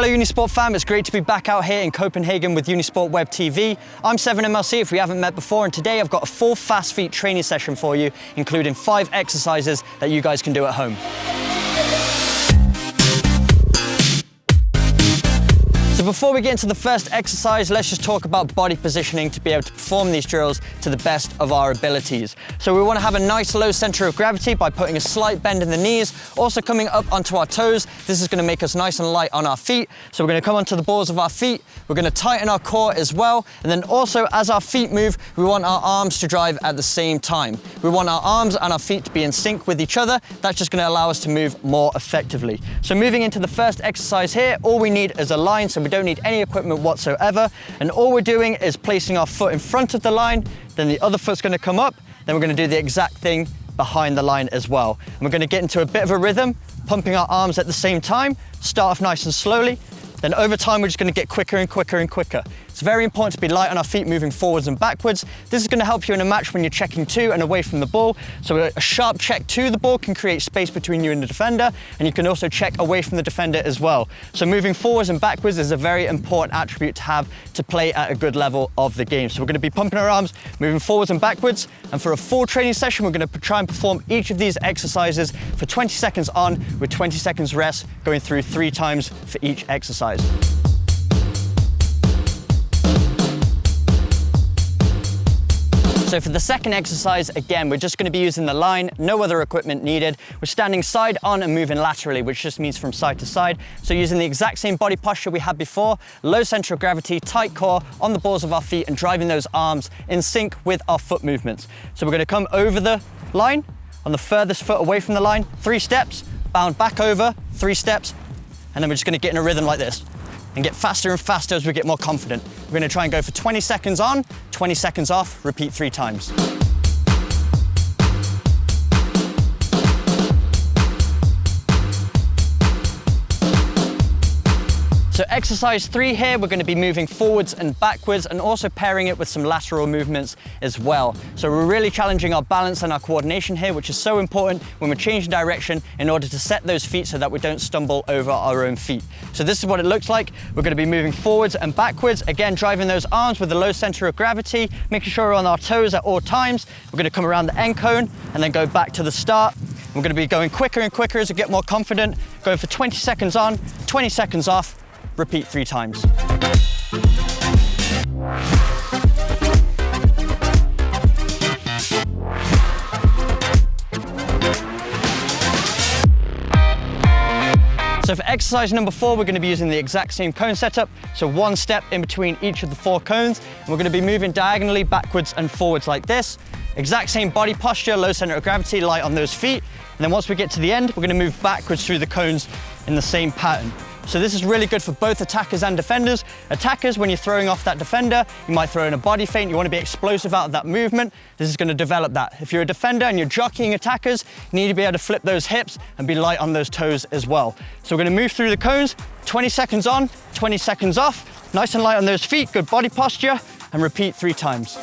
Hello Unisport fam, it's great to be back out here in Copenhagen with Unisport Web TV. I'm 7MLC if we haven't met before, and today I've got a full fast feet training session for you, including 5 exercises that you guys can do at home. So before we get into the first exercise, let's just talk about body positioning to be able to perform these drills to the best of our abilities. So we want to have a nice low center of gravity by putting a slight bend in the knees, also coming up onto our toes. This is going to make us nice and light on our feet. So we're going to come onto the balls of our feet. We're going to tighten our core as well. And then also as our feet move, we want our arms to drive at the same time. We want our arms and our feet to be in sync with each other. That's just going to allow us to move more effectively. So moving into the first exercise here, all we need is a line. So we don't need any equipment whatsoever, and all we're doing is placing our foot in front of the line, then the other foot's going to come up, then we're going to do the exact thing behind the line as well. And we're going to get into a bit of a rhythm, pumping our arms at the same time, start off nice and slowly, then over time we're just going to get quicker and quicker and quicker. It's very important to be light on our feet moving forwards and backwards. This is going to help you in a match when you're checking to and away from the ball. So a sharp check to the ball can create space between you and the defender, and you can also check away from the defender as well. So moving forwards and backwards is a very important attribute to have to play at a good level of the game. So we're going to be pumping our arms, moving forwards and backwards, and for a full training session, we're going to try and perform each of these exercises for 20 seconds on with 20 seconds rest, going through 3 times for each exercise. So for the second exercise, again, we're just going to be using the line, no other equipment needed. We're standing side on and moving laterally, which just means from side to side. So using the exact same body posture we had before, low center of gravity, tight core on the balls of our feet and driving those arms in sync with our foot movements. So we're going to come over the line, on the furthest foot away from the line, 3 steps, bound back over, 3 steps, and then we're just going to get in a rhythm like this and get faster and faster as we get more confident. We're going to try and go for 20 seconds on, 20 seconds off, repeat 3 times. So exercise 3 here, we're going to be moving forwards and backwards and also pairing it with some lateral movements as well. So we're really challenging our balance and our coordination here, which is so important when we're changing direction in order to set those feet so that we don't stumble over our own feet. So this is what it looks like. We're going to be moving forwards and backwards, again driving those arms with a low center of gravity, making sure we're on our toes at all times. We're going to come around the end cone and then go back to the start. We're going to be going quicker and quicker as we get more confident, going for 20 seconds on, 20 seconds off, repeat 3 times. So for exercise number 4, we're going to be using the exact same cone setup. So 1 step in between each of the 4 cones. And we're going to be moving diagonally backwards and forwards like this. Exact same body posture, low center of gravity, light on those feet. And then once we get to the end, we're going to move backwards through the cones in the same pattern. So this is really good for both attackers and defenders. Attackers, when you're throwing off that defender, you might throw in a body feint, you want to be explosive out of that movement. This is going to develop that. If you're a defender and you're jockeying attackers, you need to be able to flip those hips and be light on those toes as well. So we're going to move through the cones, 20 seconds on, 20 seconds off, nice and light on those feet, good body posture, and repeat 3 times.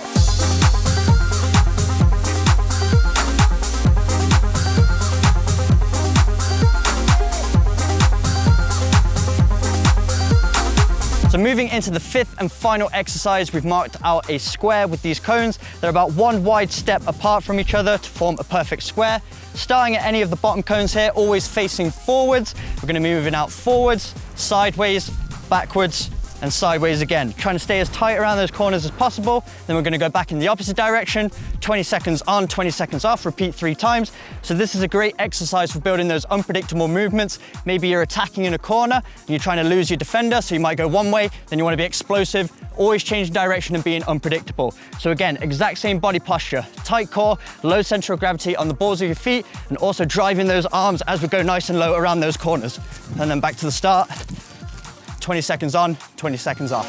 So moving into the 5th and final exercise, we've marked out a square with these cones. They're about 1 wide step apart from each other to form a perfect square. Starting at any of the bottom cones here, always facing forwards. We're going to be moving out forwards, sideways, backwards, and sideways again. Trying to stay as tight around those corners as possible. Then we're going to go back in the opposite direction, 20 seconds on, 20 seconds off, repeat 3 times. So this is a great exercise for building those unpredictable movements. Maybe you're attacking in a corner and you're trying to lose your defender, so you might go one way, then you want to be explosive, always changing direction and being unpredictable. So again, exact same body posture, tight core, low center of gravity on the balls of your feet, and also driving those arms as we go nice and low around those corners. And then back to the start. 20 seconds on, 20 seconds off.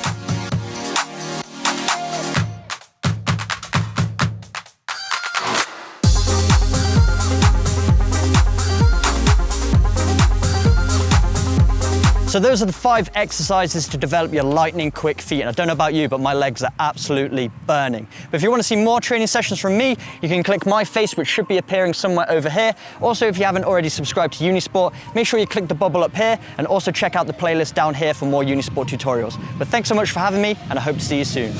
So those are the 5 exercises to develop your lightning quick feet. And I don't know about you, but my legs are absolutely burning. But if you want to see more training sessions from me, you can click my face, which should be appearing somewhere over here. Also, if you haven't already subscribed to Unisport, make sure you click the bubble up here and also check out the playlist down here for more Unisport tutorials. But thanks so much for having me, and I hope to see you soon.